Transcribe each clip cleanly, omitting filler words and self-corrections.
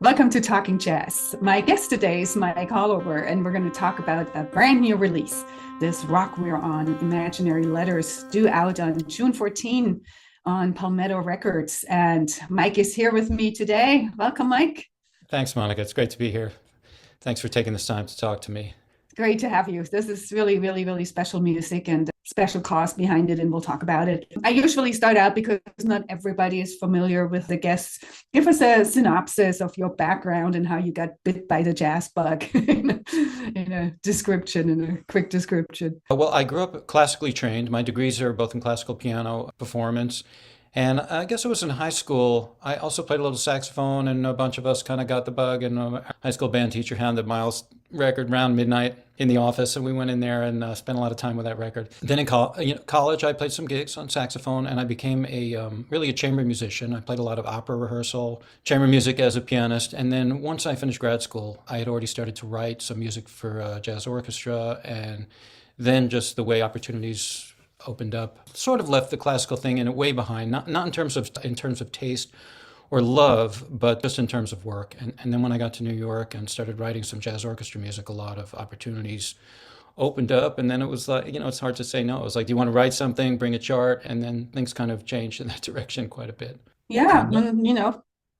Welcome to Talking Jazz. My guest today is Mike Holober, and we're going to talk about a brand new release. This Rock We're On, Imaginary Letters, due out on June 14 on Palmetto Records. And Mike is here with me today. Welcome, Mike. Thanks, Monica. It's great to be here. Thanks for taking this time to talk to me. Great to have you. This is really, really, really special music and special cause behind it, and we'll talk about it. I usually start out because not everybody is familiar with the guests. Give us a synopsis of your background and how you got bit by the jazz bug in a description, in a quick description. Well, I grew up classically trained. My degrees are both in classical piano performance. And I guess it was in high school. I also played a little saxophone, and a bunch of us kind of got the bug. And our high school band teacher handed Miles' record around midnight in the office, and we went in there and spent a lot of time with that record. Then in college, I played some gigs on saxophone, and I became really a chamber musician. I played a lot of opera rehearsal, chamber music as a pianist. And then once I finished grad school, I had already started to write some music for jazz orchestra, and then just the way opportunities opened up, sort of left the classical thing in a way behind, not in terms of taste or love, but just in terms of work. And then when I got to New York and started writing some jazz orchestra music, a lot of opportunities opened up. And then it was like, it's hard to say no. It was like, do you want to write something, bring a chart? And then things kind of changed in that direction quite a bit. Yeah,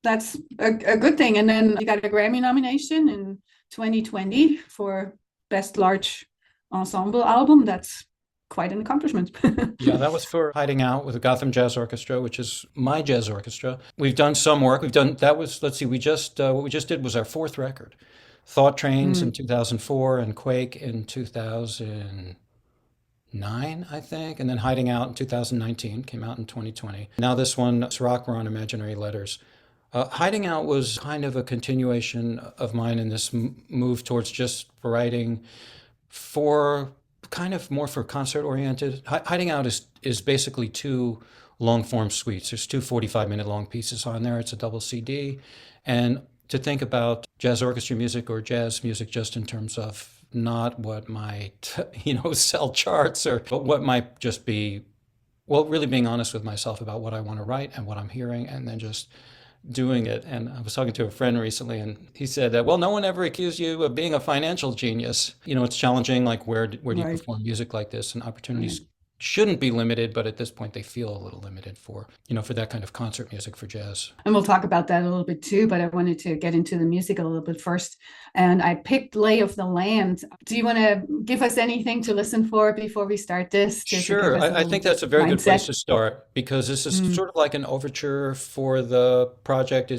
that's a good thing. And then you got a Grammy nomination in 2020 for Best Large Ensemble Album. That's quite an accomplishment. Yeah, that was for Hiding Out with the Gotham Jazz Orchestra, which is my jazz orchestra. We've done some work. Let's see, what we just did was our fourth record. Thought Trains in 2004 and Quake in 2009, I think. And then Hiding Out in 2019, came out in 2020. Now this one, it's Rock We're On, Imaginary Letters. Hiding Out was kind of a continuation of mine in this move towards just writing for kind of more for concert oriented. Hiding Out is basically two long form suites. There's two 45-minute long pieces on there. It's a double CD. And to think about jazz orchestra music or jazz music just in terms of not what might, sell charts, but what might just be, well, really being honest with myself about what I want to write and what I'm hearing, and then just doing it. And I was talking to a friend recently, and he said that, well, no one ever accused you of being a financial genius. It's challenging, like where do you Right. perform music like this? And opportunities shouldn't be limited, but at this point they feel a little limited for that kind of concert music for jazz. And we'll talk about that a little bit too, but I wanted to get into the music a little bit first. And I picked Lay of the Land. Do you want to give us anything to listen for before we start this? To give Sure. us a I little think that's a very good place mindset? to start, because this is sort of like an overture for the project.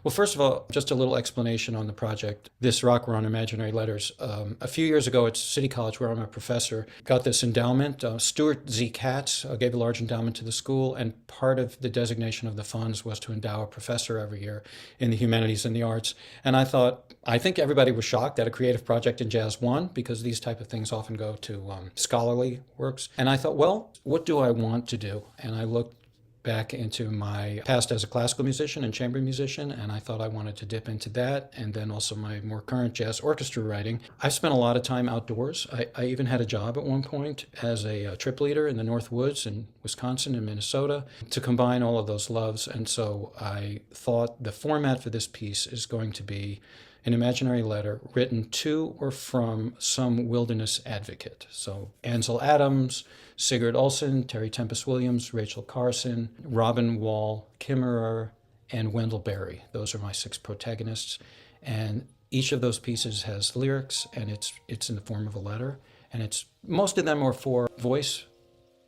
Well, first of all, just a little explanation on the project. This Rock We're On, Imaginary Letters. A few years ago at City College, where I'm a professor, got this endowment. Stuart Z. Katz gave a large endowment to the school, and part of the designation of the funds was to endow a professor every year in the humanities and the arts. And I think everybody was shocked that a creative project in jazz won, because these type of things often go to scholarly works. And I thought, well, what do I want to do? And I looked back into my past as a classical musician and chamber musician, and I thought I wanted to dip into that, and then also my more current jazz orchestra writing. I've spent a lot of time outdoors. I even had a job at one point as a trip leader in the North Woods in Wisconsin and Minnesota, to combine all of those loves. And so I thought the format for this piece is going to be an imaginary letter written to or from some wilderness advocate. So Ansel Adams, Sigurd Olson, Terry Tempest Williams, Rachel Carson, Robin Wall Kimmerer, and Wendell Berry. Those are my six protagonists. And each of those pieces has lyrics, and it's in the form of a letter. And most of them are for voice,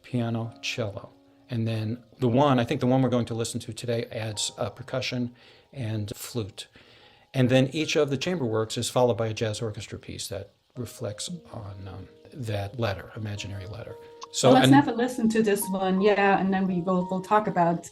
piano, cello. And then I think the one we're going to listen to today adds percussion and flute. And then each of the chamber works is followed by a jazz orchestra piece that reflects on that letter, imaginary letter. Well, So, let's and have a listen to this one. Yeah, and then we'll talk about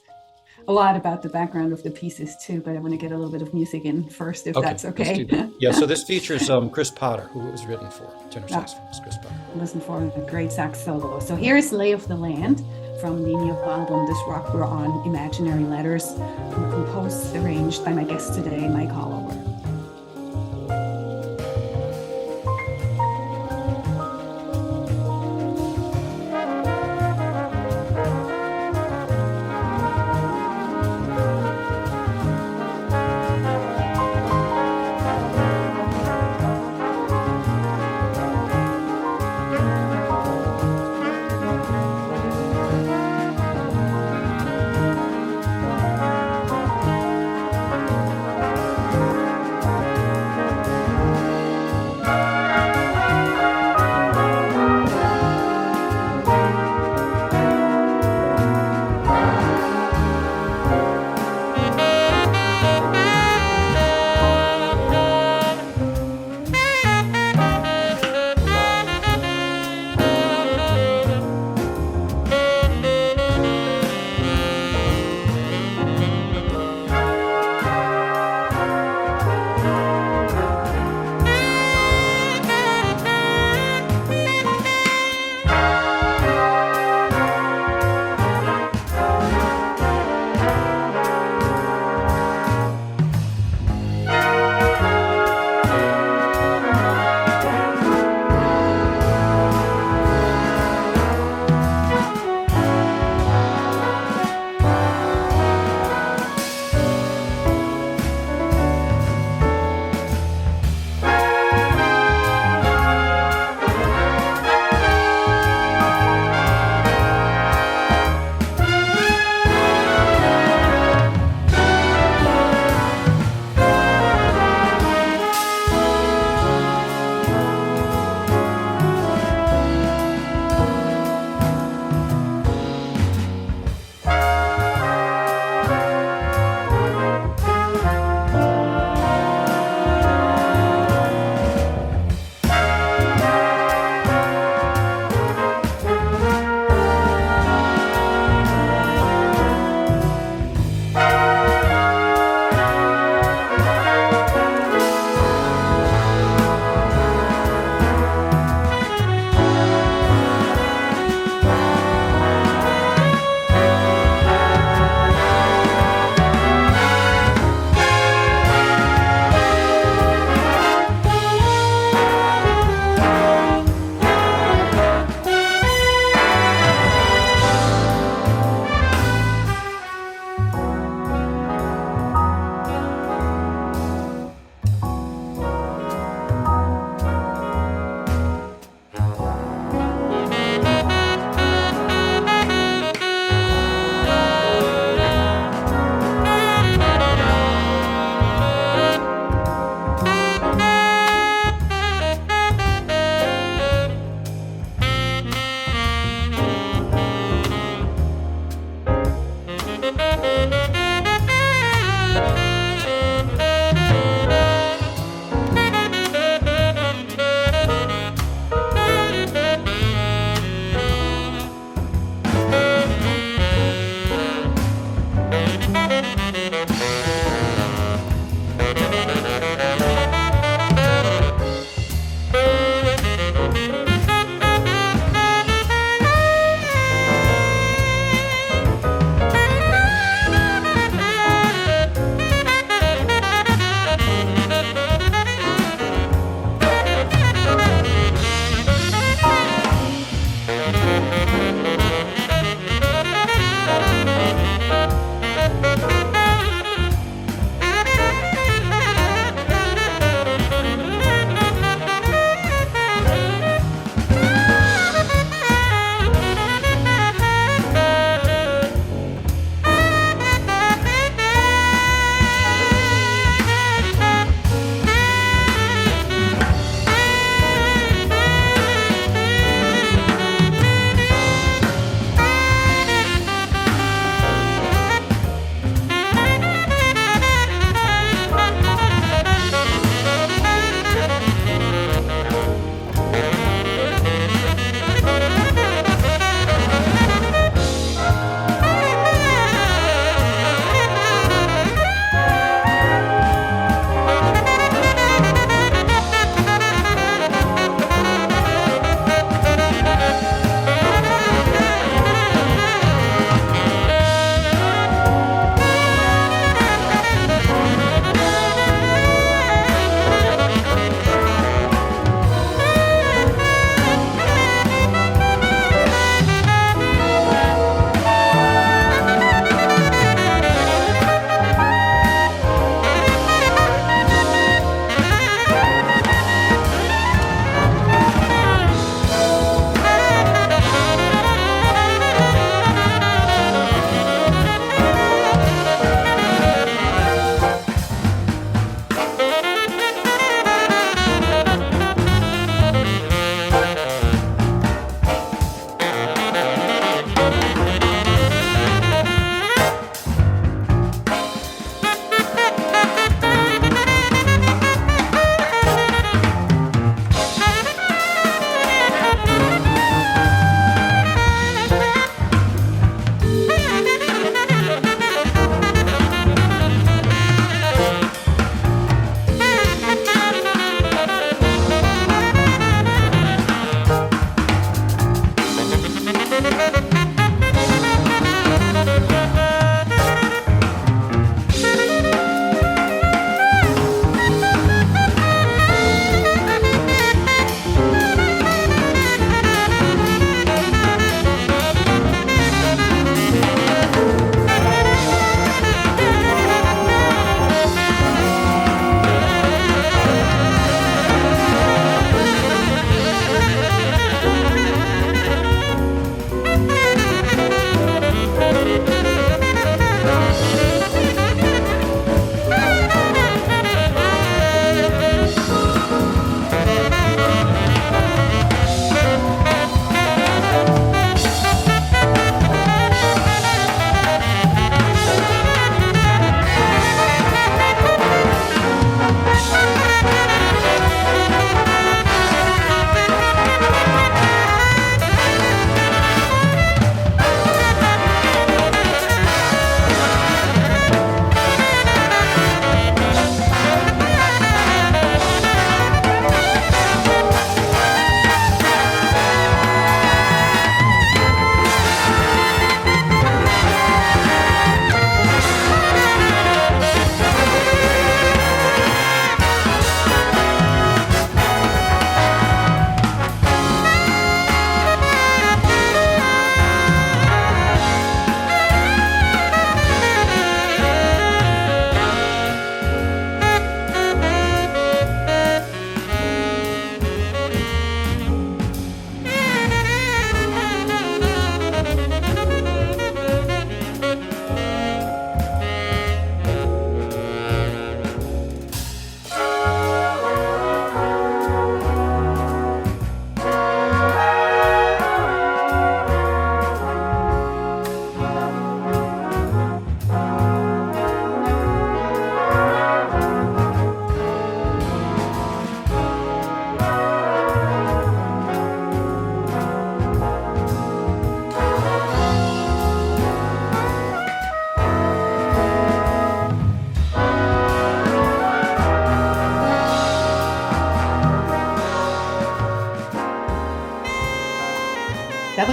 a lot about the background of the pieces too, but I want to get a little bit of music in first, if okay, that's let's okay. do that. Yeah, so this features Chris Potter, who it was written for, tenor Yeah, saxophonist Chris Potter. listen for a great sax solo. So here is Lay of the Land from the new album, This Rock We're On, Imaginary Letters, composed, arranged by my guest today, Mike Holober.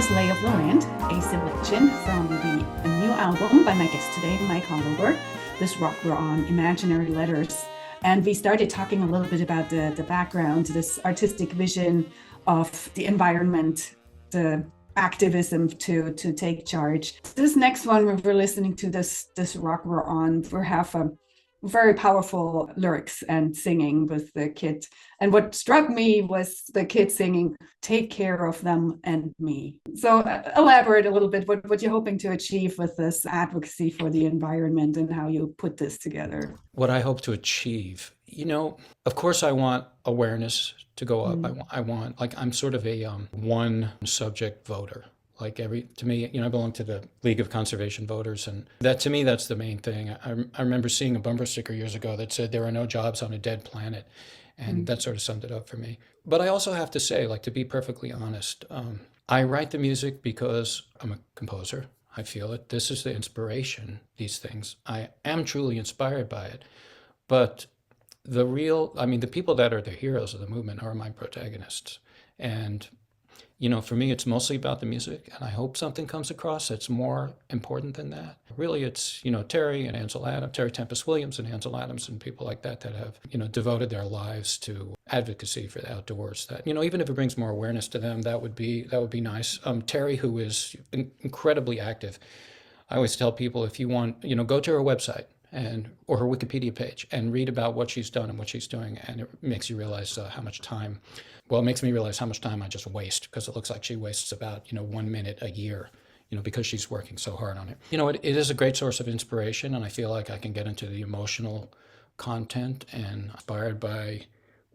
was Lay of the Land, a selection from the new album by my guest today, Mike Holober, This Rock We're On, Imaginary Letters. And we started talking a little bit about the background, this artistic vision of the environment, the activism to take charge. This next one, we're listening to this Rock We're On, we have a very powerful lyrics and singing with the kid. And what struck me was the kid singing, take care of them and me. So elaborate a little bit, what you're hoping to achieve with this advocacy for the environment and how you put this together. What I hope to achieve, of course I want awareness to go up. I want, like, I'm sort of a one subject voter. Like to me, I belong to the League of Conservation Voters, and that, to me, that's the main thing. I remember seeing a bumper sticker years ago that said there are no jobs on a dead planet, and that sort of summed it up for me. But I also have to say, like, to be perfectly honest, I write the music because I'm a composer. I feel it. This is the inspiration, these things. I am truly inspired by it. But the people that are the heroes of the movement are my protagonists. And for me, it's mostly about the music, and I hope something comes across that's more important than that. Really, it's, Terry and Ansel Adams, Terry Tempest Williams and Ansel Adams and people like that have, devoted their lives to advocacy for the outdoors. That, even if it brings more awareness to them, that would be nice. Terry, who is incredibly active, I always tell people, if you want, go to her website or her Wikipedia page and read about what she's done and what she's doing, and it makes you realize how much time. Well, it makes me realize how much time I just waste, because it looks like she wastes about 1 minute a year, because she's working so hard on it. It is a great source of inspiration, and I feel like I can get into the emotional content and inspired by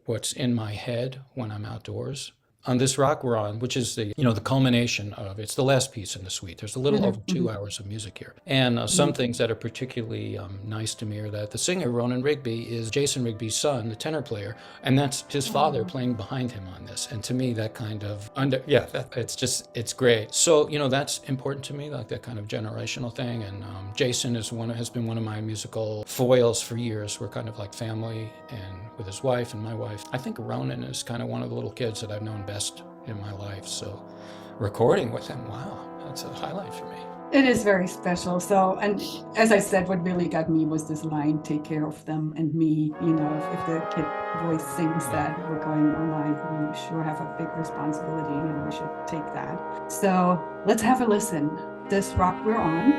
what's in my head when I'm outdoors. On This Rock We're On, which is the culmination of, it's the last piece in the suite. There's a little over 2 hours of music here. And some things that are particularly nice to me are that the singer, Ronan Rigby, is Jason Rigby's son, the tenor player, and that's his father playing behind him on this. And to me, that kind of, it's great. So, that's important to me, like that kind of generational thing. And Jason has been one of my musical foils for years. We're kind of like family, and with his wife and my wife. I think Ronan is kind of one of the little kids that I've known best in my life. So recording with him, wow, that's a highlight for me. It is very special. So, and as I said, what really got me was this line, take care of them and me. If the kid voice sings that, we're going, oh my, we sure have a big responsibility and we should take that. So let's have a listen. This Rock We're On,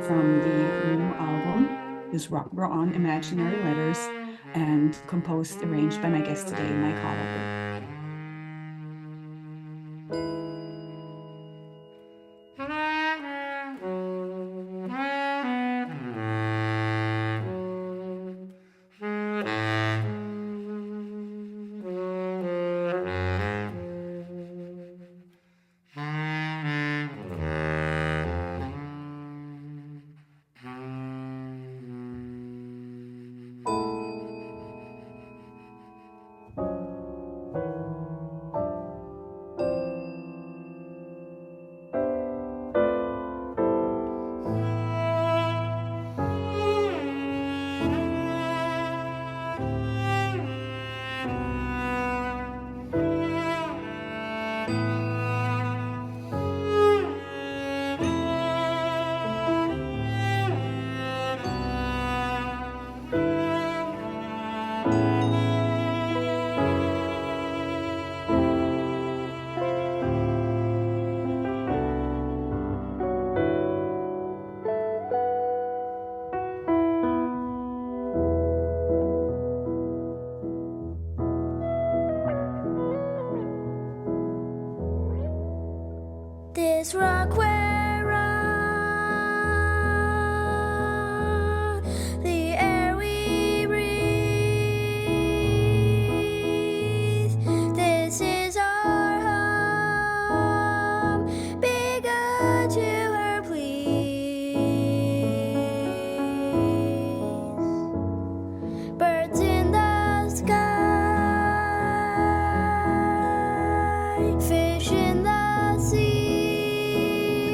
from the new album, This Rock We're On, Imaginary Letters, and composed, arranged by my guest today, Mike Holober. This rock we're on, the air we breathe. This is our home. Be good to her, please. Birds in the sky, fish in the sea.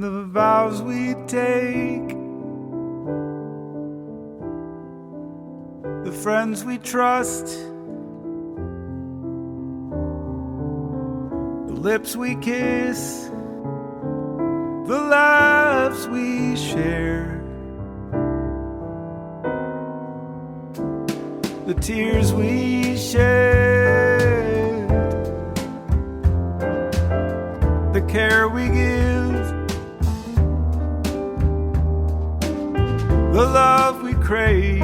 the vows we take, the friends we trust, the lips we kiss, the laughs we share, the tears we shed, the care we give, the love we crave.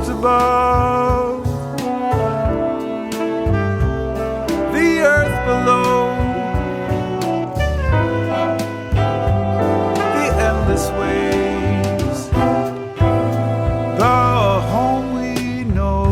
Above, the earth below, the endless waves, the home we know.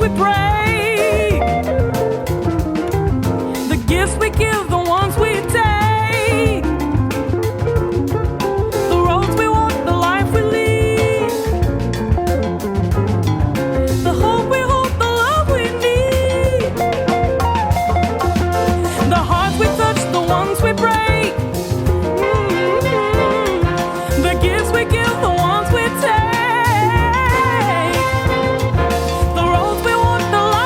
we break, the gifts we give, the ones we take, the roads we walk, the life we lead, the hope we hold, the love we need, the hearts we touch, the ones we break, the gifts we give, the ones we take, the roads we walk, the life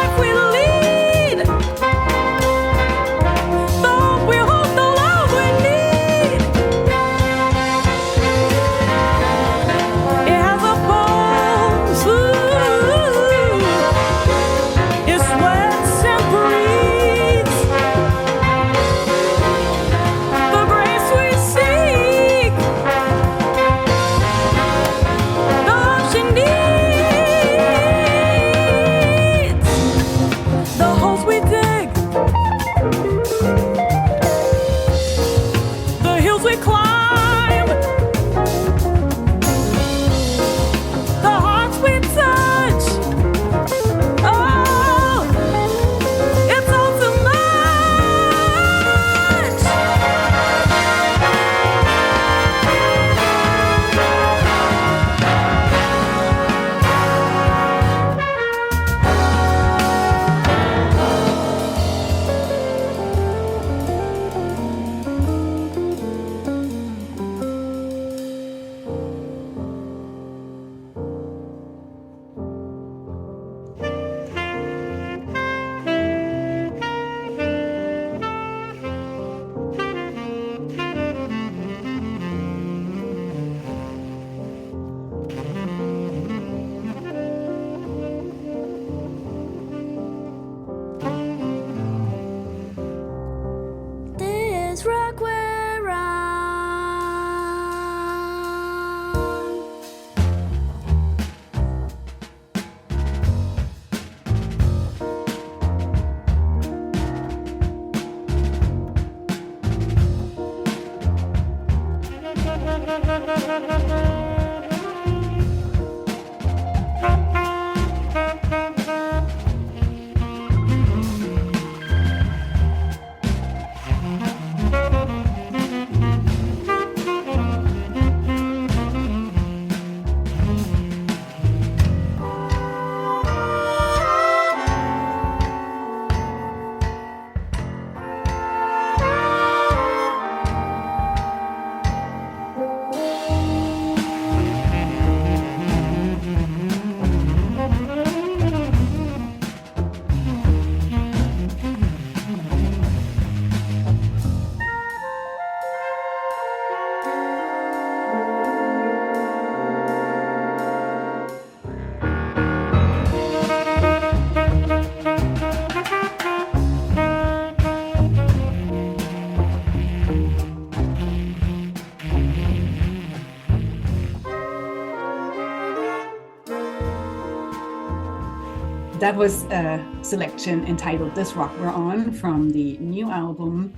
That was a selection entitled This Rock We're On from the new album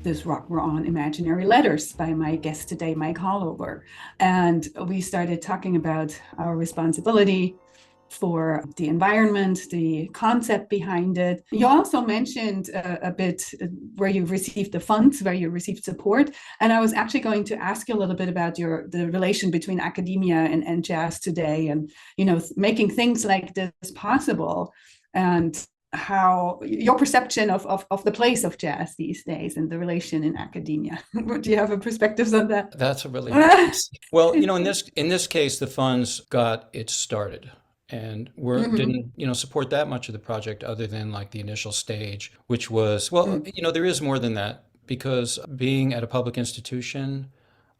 This Rock We're On, Imaginary Letters by my guest today, Mike Holober. And we started talking about our responsibility for the environment, the concept behind it. You also mentioned a bit where you received the funds, where you received support. And I was actually going to ask you a little bit about the relation between academia and jazz today, and, you know, making things like this possible, and how your perception of the place of jazz these days and the relation in academia. Do you have a perspectives on that? That's a really well, you know, in this case, the funds got it started. And we didn't, you know, support that much of the project other than like the initial stage, which was, well, you know, there is more than that, because being at a public institution,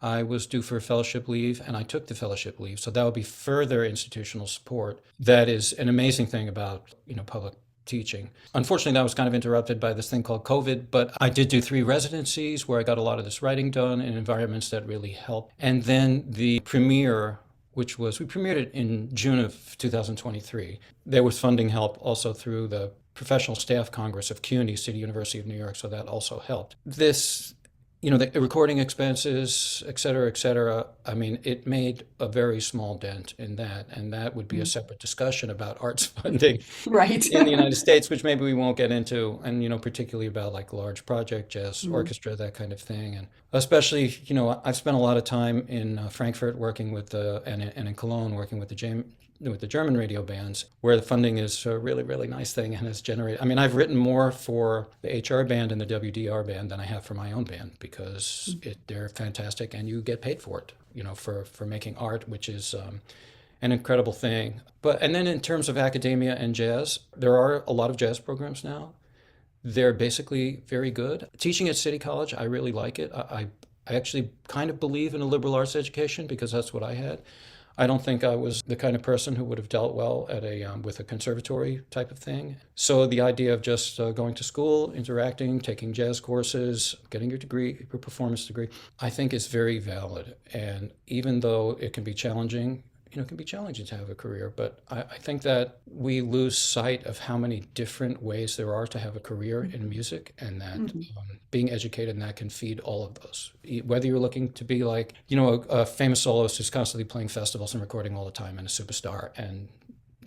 I was due for a fellowship leave and I took the fellowship leave. So that would be further institutional support. That is an amazing thing about, you know, public teaching. Unfortunately, that was kind of interrupted by this thing called COVID, but I did do 3 residencies where I got a lot of this writing done in environments that really helped. And then the premiere, which was, we premiered it in June of 2023. There was funding help also through the Professional Staff Congress of CUNY, City University of New York, so that also helped. This, you know, the recording expenses, et cetera, I mean, it made a very small dent in that, and that would be a separate discussion about arts funding right in the United States, which maybe we won't get into, and, you know, particularly about like large project, jazz orchestra, that kind of thing. And especially, you know, I've spent a lot of time in Frankfurt working with and in Cologne working with the German radio bands, where the funding is a really, really nice thing and has generated, I mean, I've written more for the HR band and the WDR band than I have for my own band, because they're fantastic and you get paid for it, you know, for making art, which is an incredible thing. And then in terms of academia and jazz, there are a lot of jazz programs now. They're basically very good. Teaching at City College, I really like it. I actually kind of believe in a liberal arts education because that's what I had. I don't think I was the kind of person who would have dealt well at with a conservatory type of thing. So the idea of just going to school, interacting, taking jazz courses, getting your degree, your performance degree, I think is very valid. And even though it can be challenging, you know, it can be challenging to have a career, but I think that we lose sight of how many different ways there are to have a career in music, and that being educated in that can feed all of those. Whether you're looking to be like, you know, a famous soloist who's constantly playing festivals and recording all the time and a superstar and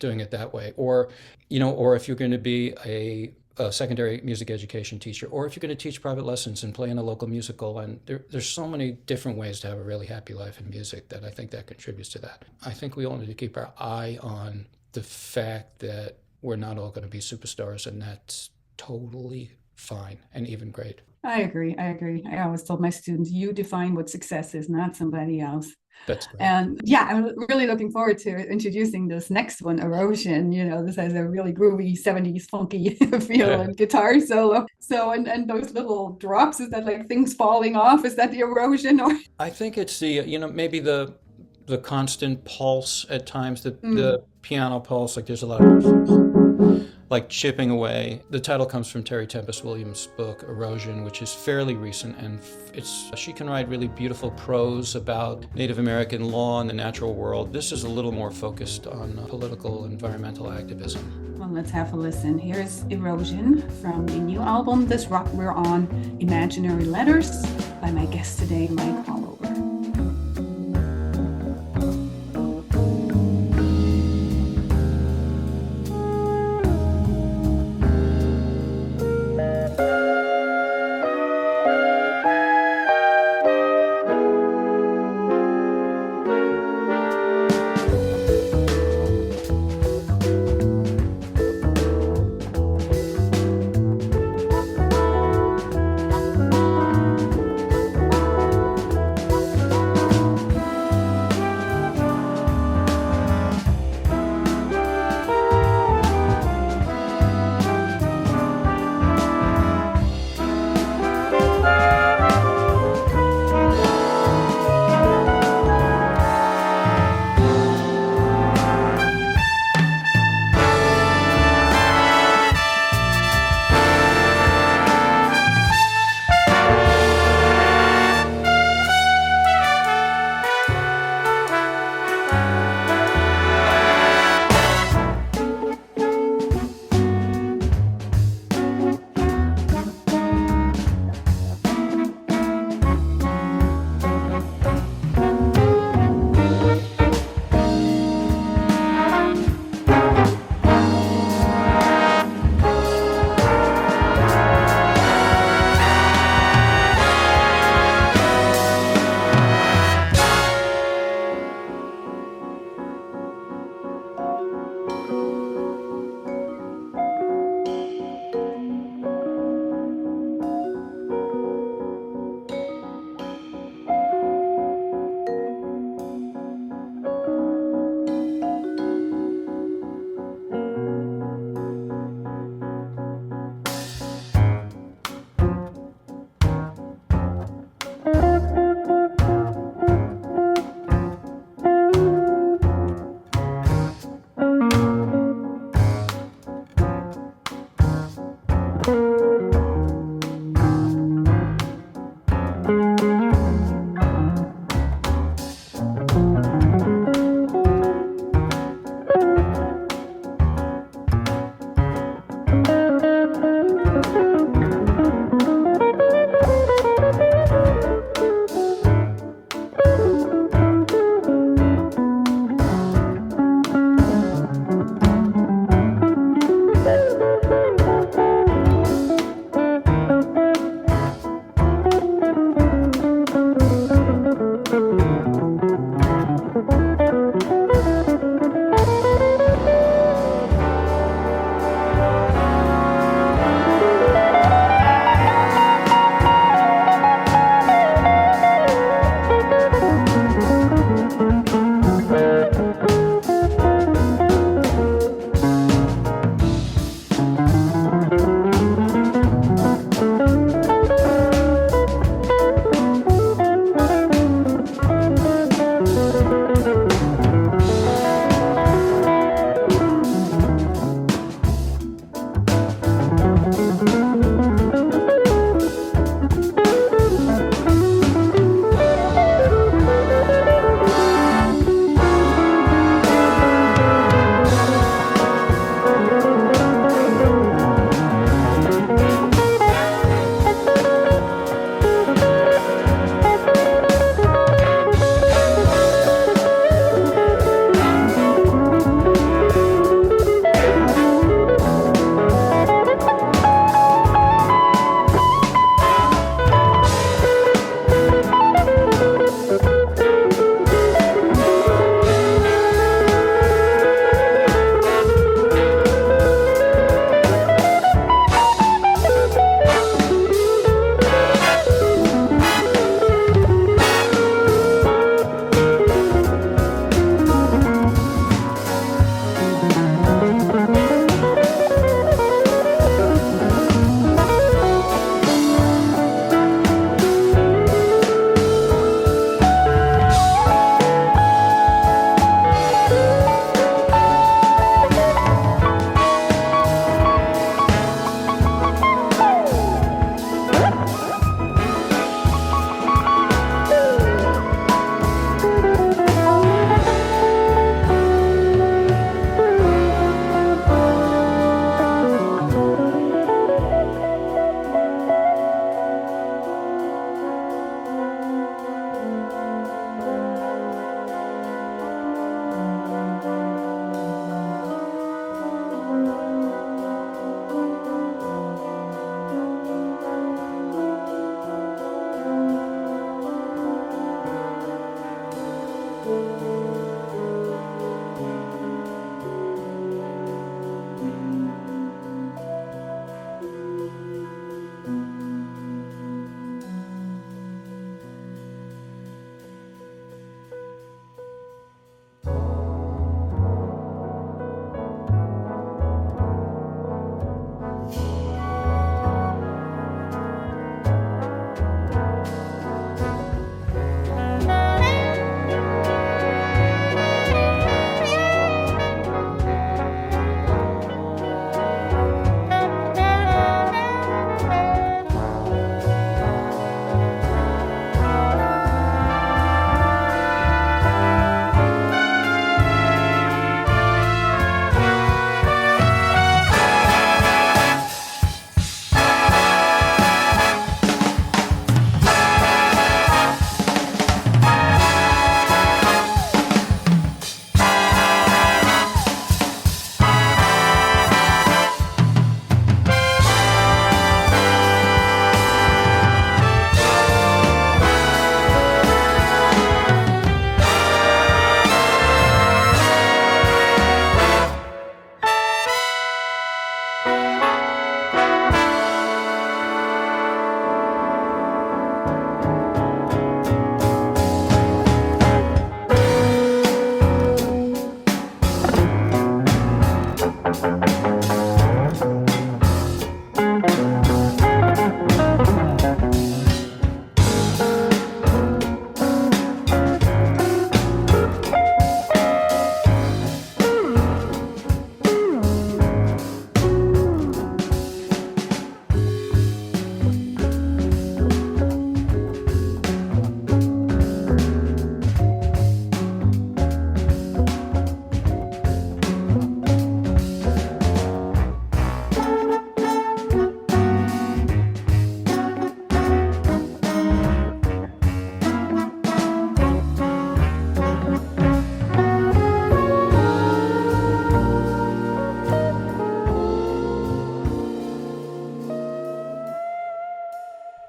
doing it that way, or, you know, or if you're going to be a secondary music education teacher, or if you're going to teach private lessons and play in a local musical. And there's so many different ways to have a really happy life in music that I think that contributes to that. I think we all need to keep our eye on the fact that we're not all going to be superstars, and that's totally fine and even great. I agree. I always told my students, you define what success is, not somebody else. That's great. And yeah, I'm really looking forward to introducing this next one, Erosion. You know, this has a really groovy 70s funky feel and guitar solo. So, and those little drops, is that like things falling off? Is that the erosion? Or I think it's the, you know, maybe the constant pulse at times, the piano pulse, like there's a lot of like chipping away. The title comes from Terry Tempest Williams' book, Erosion, which is fairly recent, and she can write really beautiful prose about Native American law and the natural world. This is a little more focused on political, environmental activism. Well, let's have a listen. Here's Erosion from the new album, This Rock We're On, Imaginary Letters, by my guest today, Mike Holober.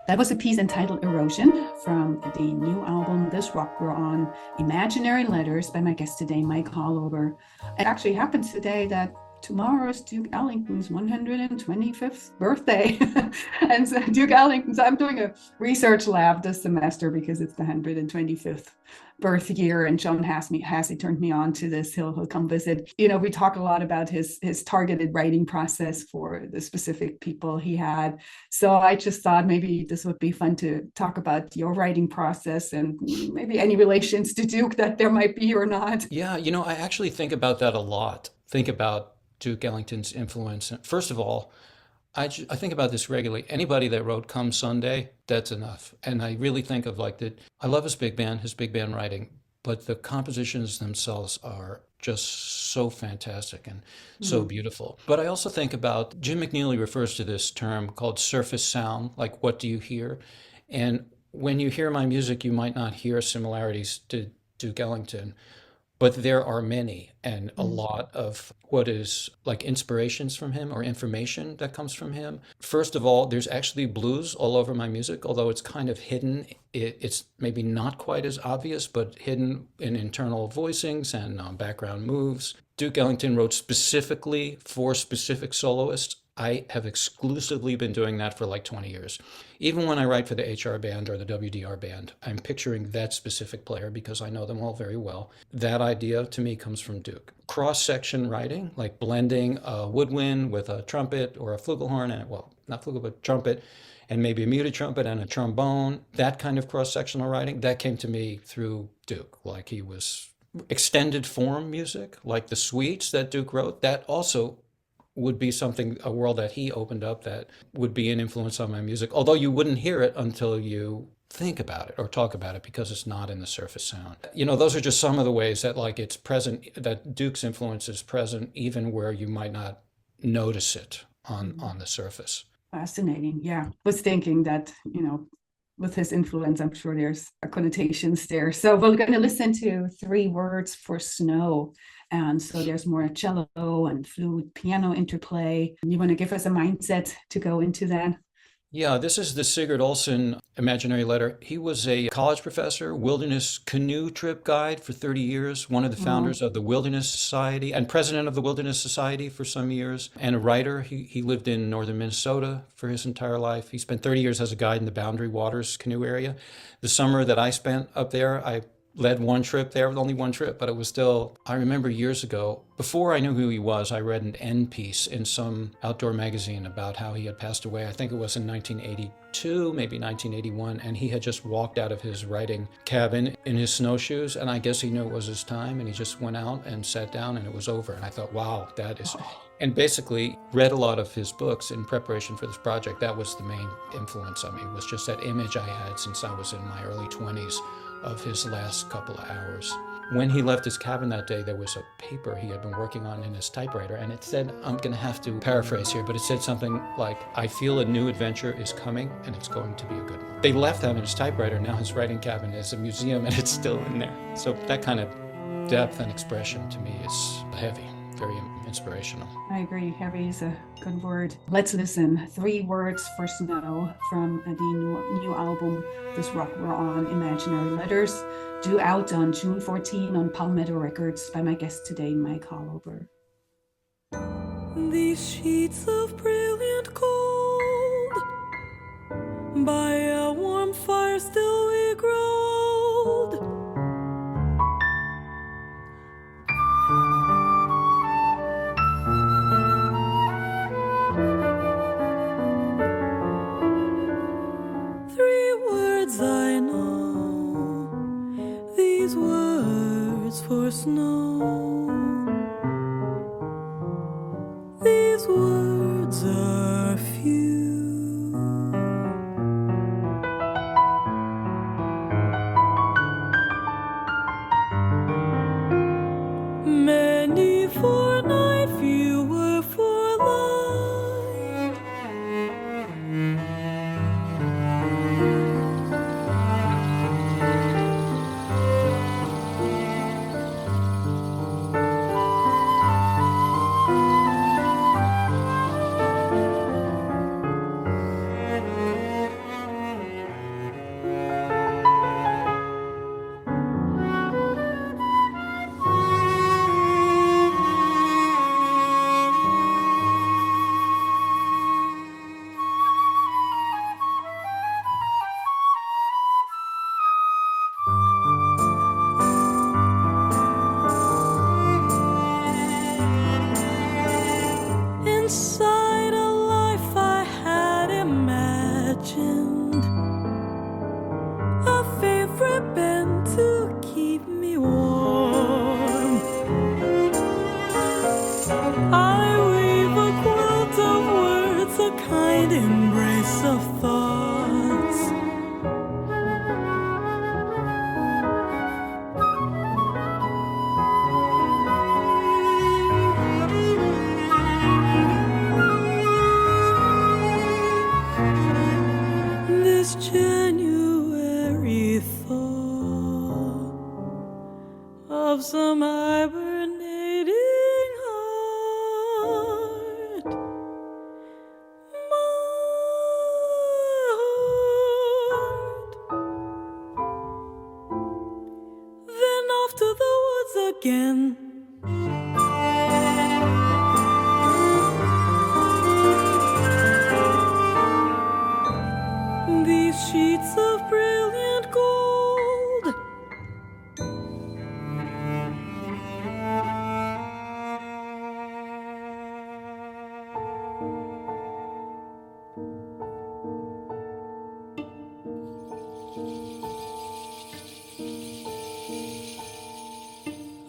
That was a piece entitled Erosion from the new album This Rock We're On, Imaginary Letters, by my guest today, Mike Holober. It actually happens today that tomorrow is Duke Ellington's 125th birthday. And so Duke Ellington's, I'm doing a research lab this semester because it's the 125th birth year, and John Hassey turned me on to this. He'll come visit. You know, we talk a lot about his targeted writing process for the specific people he had. So I just thought maybe this would be fun to talk about your writing process and maybe any relations to Duke that there might be or not. Yeah, you know, I actually think about that a lot. Think about Duke Ellington's influence. First of all, I think about this regularly. Anybody that wrote Come Sunday, that's enough. And I really think of like that. I love his big band writing, but the compositions themselves are just so fantastic and so beautiful. But I also think about, Jim McNeely refers to this term called surface sound, like what do you hear? And when you hear my music, you might not hear similarities to Duke Ellington, but there are many, and a lot of what is like inspirations from him or information that comes from him. First of all, there's actually blues all over my music, although it's kind of hidden. It's maybe not quite as obvious, but hidden in internal voicings and background moves. Duke Ellington wrote specifically for specific soloists. I have exclusively been doing that for like 20 years. Even when I write for the HR band or the WDR band, I'm picturing that specific player because I know them all very well. That idea to me comes from Duke. Cross-section writing, like blending a woodwind with a trumpet or a flugelhorn, and well, not flugel, but trumpet, and maybe a muted trumpet and a trombone, that kind of cross-sectional writing, that came to me through Duke. Like he was extended form music, like the suites that Duke wrote, that also would be something, a world that he opened up that would be an influence on my music, although you wouldn't hear it until you think about it or talk about it because it's not in the surface sound. You know, those are just some of the ways that like it's present, that Duke's influence is present even where you might not notice it on the surface. Fascinating. Yeah. Was thinking that, you know, with his influence, I'm sure there's connotations there. So we're going to listen to 3 words for snow. And so there's more cello and flute, piano interplay. You want to give us a mindset to go into that? Yeah, this is the Sigurd Olson imaginary letter. He was a college professor, wilderness canoe trip guide for 30 years, one of the Wow. founders of the Wilderness Society and president of the Wilderness Society for some years, and a writer. He lived in northern Minnesota for his entire life. He spent 30 years as a guide in the Boundary Waters canoe area. The summer that I spent up there, I led one trip there, only one trip, but it was still, I remember years ago, before I knew who he was, I read an end piece in some outdoor magazine about how he had passed away. I think it was in 1982, maybe 1981, and he had just walked out of his writing cabin in his snowshoes, and I guess he knew it was his time, and he just went out and sat down, and it was over. And I thought, wow, that is, and basically read a lot of his books in preparation for this project. That was the main influence on me, was just that image I had since I was in my early 20s of his last couple of hours. When he left his cabin that day, there was a paper he had been working on in his typewriter, and it said, I'm going to have to paraphrase here, but it said something like, I feel a new adventure is coming, and it's going to be a good one. They left that in his typewriter. Now his writing cabin is a museum, and it's still in there. So that kind of depth and expression to me is heavy, very inspirational. I agree. Heavy is a good word. Let's listen. 3 words for snow from the new album, This Rock We're On, Imaginary Letters, due out on June 14 on Palmetto Records by my guest today, Mike Holober. These sheets of brilliant gold, by a warm fire still we grow old. I know these words for snow. These words are few. Many for night, fewer for light. Inside a life I had imagined, a favorite band to keep me warm. I weave a quilt of words, a kind embrace of thoughts. This January thaw of some hibernating heart, my heart. Then off to the woods again. These sheets of brilliant gold,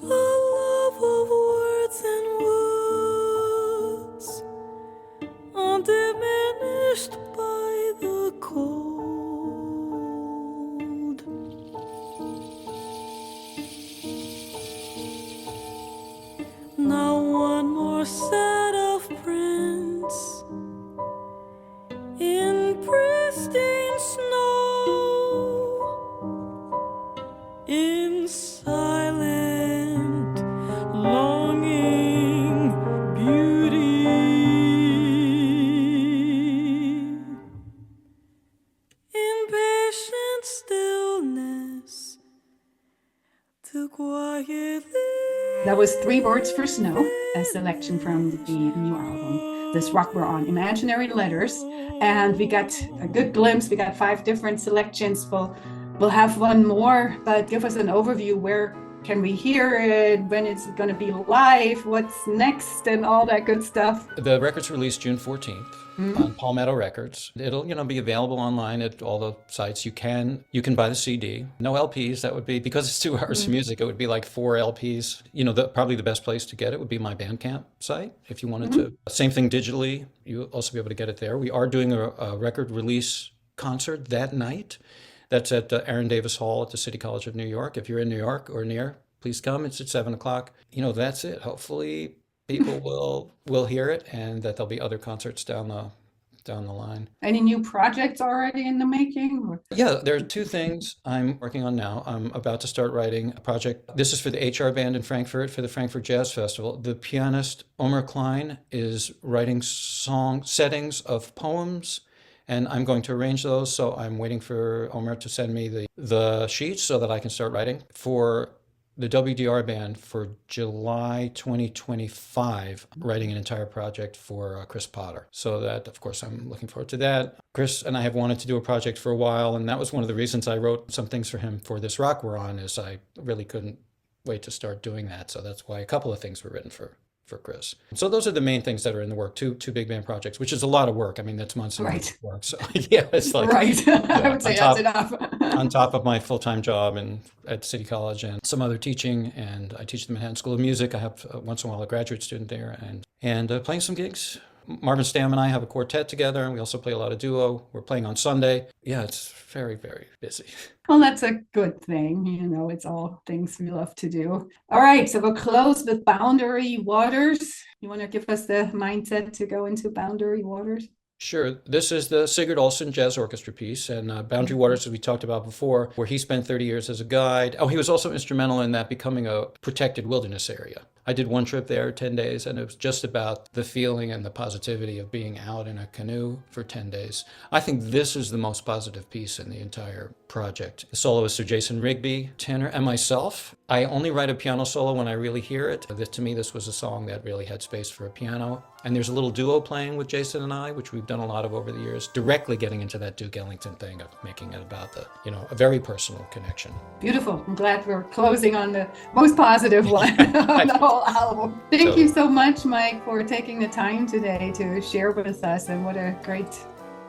a That was Three Words for Snow, a selection from the new album, This Rock We're On, Imaginary Letters. And we got a good glimpse. We got 5 different selections. We'll have one more, but give us an overview. Where can we hear it? When it's going to be live? What's next? And all that good stuff. The record's released June 14th on Palmetto Records. It'll, be available online at all the sites. You can buy the CD. No LPs. That would be, because it's 2 hours of music, it would be like 4 LPs. Probably the best place to get it would be my Bandcamp site. If you wanted to. Same thing digitally. You'll also be able to get it there. We are doing a record release concert that night. That's at Aaron Davis Hall at the City College of New York. If you're in New York or near, please come. It's at 7:00. That's it. Hopefully people will hear it, and that there'll be other concerts down the line. Any new projects already in the making? Yeah, there are 2 things I'm working on now. I'm about to start writing a project. This is for the HR band in Frankfurt, for the Frankfurt Jazz Festival. The pianist Omer Klein is writing song settings of poems, and I'm going to arrange those. So I'm waiting for Omer to send me the sheets so that I can start writing. For the WDR band for July 2025, writing an entire project for Chris Potter. So that, of course, I'm looking forward to that. Chris and I have wanted to do a project for a while, and that was one of the reasons I wrote some things for him for This Rock We're On, is I really couldn't wait to start doing that. So that's why a couple of things were written for Chris. So those are the main things that are in the work. Two big band projects, which is a lot of work. I mean, that's months and months of work. So yeah, it's like right. I would say that's enough. On top of my full-time job at City College and some other teaching, and I teach at the Manhattan School of Music. I have once in a while a graduate student there, and playing some gigs. Marvin Stam and I have a quartet together, and we also play a lot of duo. We're playing on Sunday. Yeah, it's very, very busy. Well, that's a good thing. It's all things we love to do. All right, so we'll close with Boundary Waters. You want to give us the mindset to go into Boundary Waters? Sure. This is the Sigurd Olsen Jazz Orchestra piece, and Boundary Waters, as we talked about before, where he spent 30 years as a guide. Oh, he was also instrumental in that becoming a protected wilderness area. I did one trip there, 10 days, and it was just about the feeling and the positivity of being out in a canoe for 10 days. I think this is the most positive piece in the entire project. The soloist Sir Jason Rigby, tenor, and myself. I only write a piano solo when I really hear it. To me, this was a song that really had space for a piano. And there's a little duo playing with Jason and I, which we've done a lot of over the years, directly getting into that Duke Ellington thing of making it about a very personal connection. Beautiful. I'm glad we're closing on the most positive one on the whole album. Thank you so much, Mike, for taking the time today to share with us, and what a great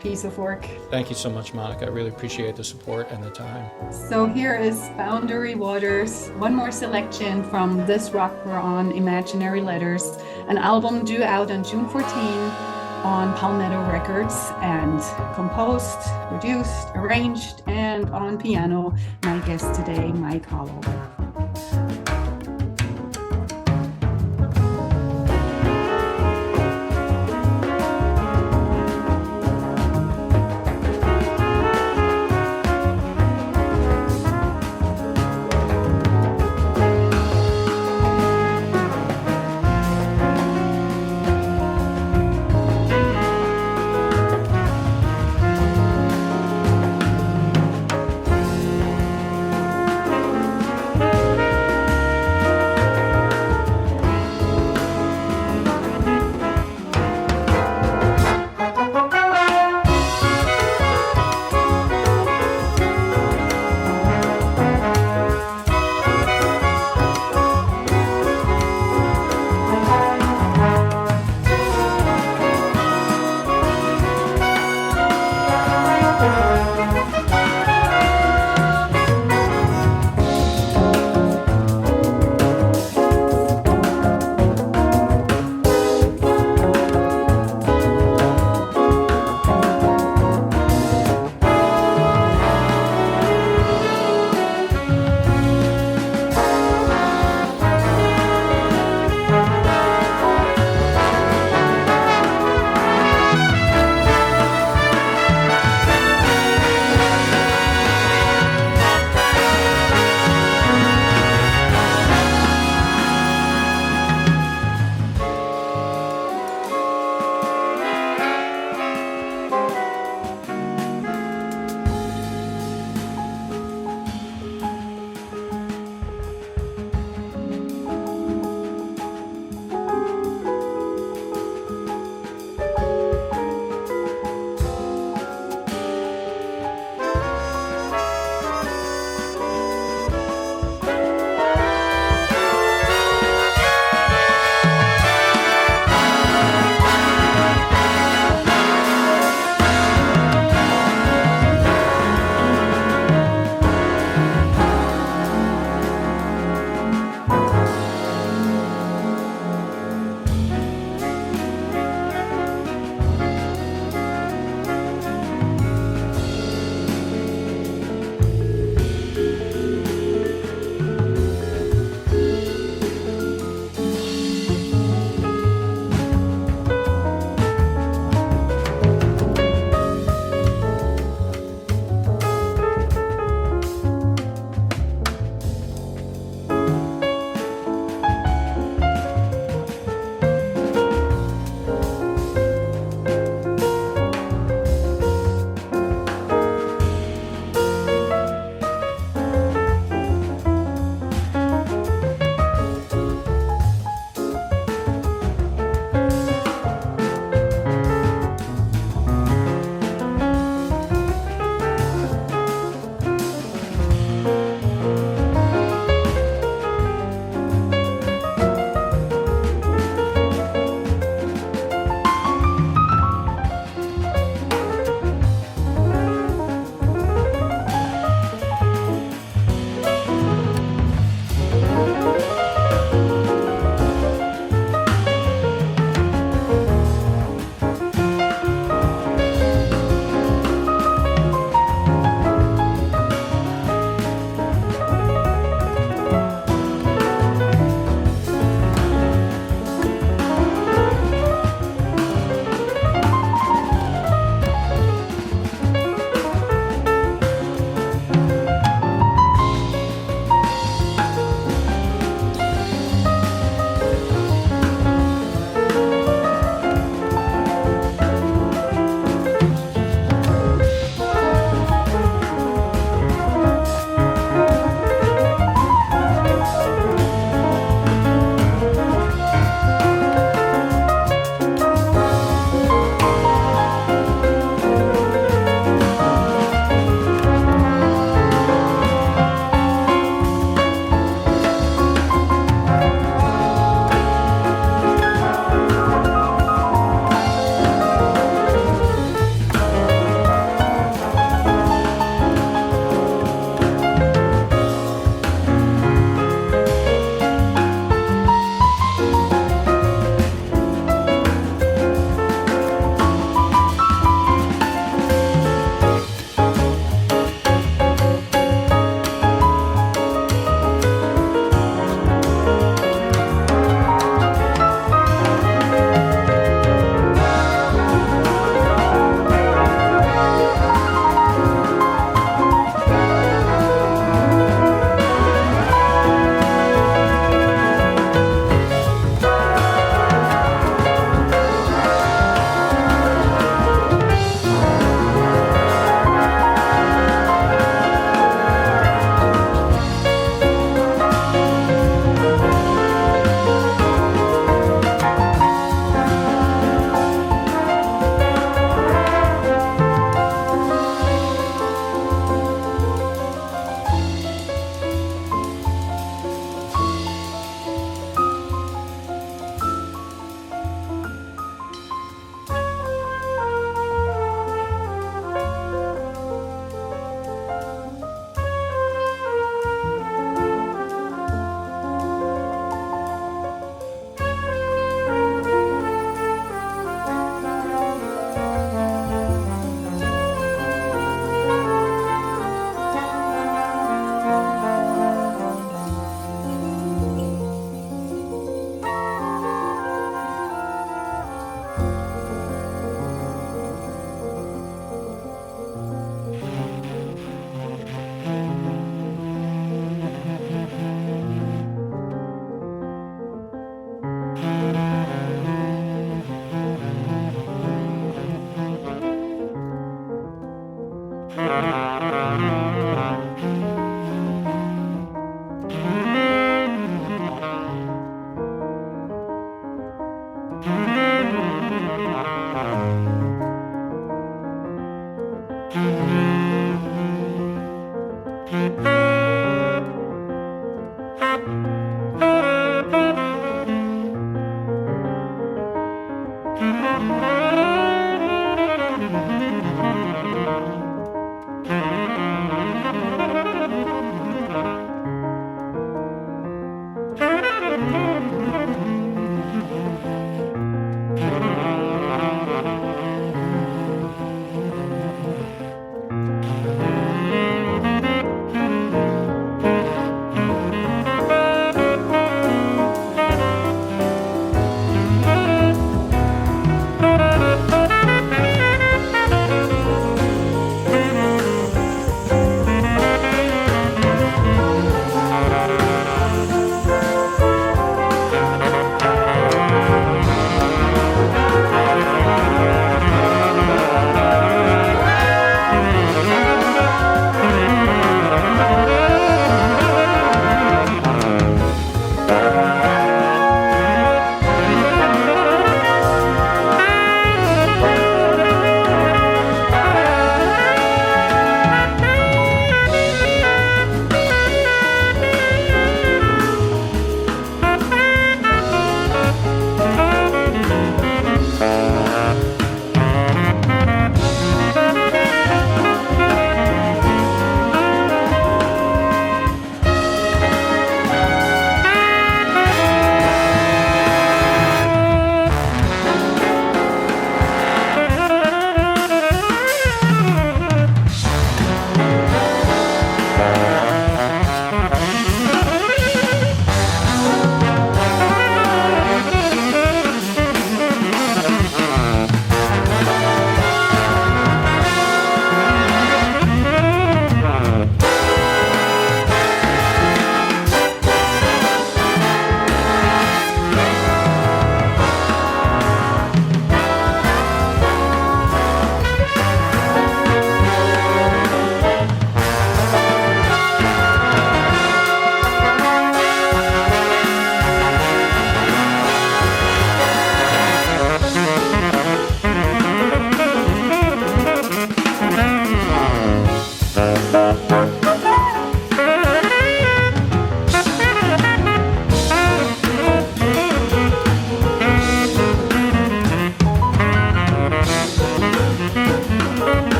piece of work. Thank you so much, Monika. I really appreciate the support and the time. So here is Boundary Waters, one more selection from This Rock We're On, Imaginary Letters, an album due out on June 14 on Palmetto Records, and composed, produced, arranged, and on piano, my guest today, Mike Holober.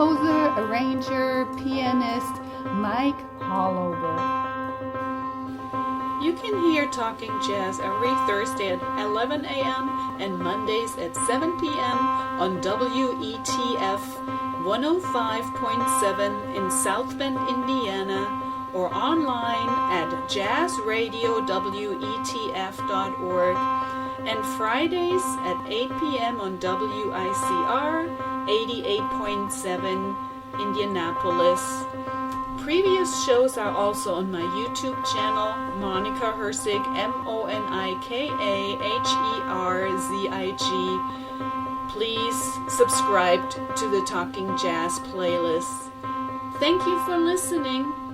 composer, arranger, pianist Mike Holober. You can hear Talking Jazz every Thursday at 11 a.m. and Mondays at 7 p.m. on WETF 105.7 in South Bend, Indiana, or online at jazzradiowetf.org, and Fridays at 8 p.m. on WICR 88.7 Indianapolis. Previous shows are also on my YouTube channel, Monika Herzig, MonikaHerzig. Please subscribe to the Talking Jazz playlist. Thank you for listening.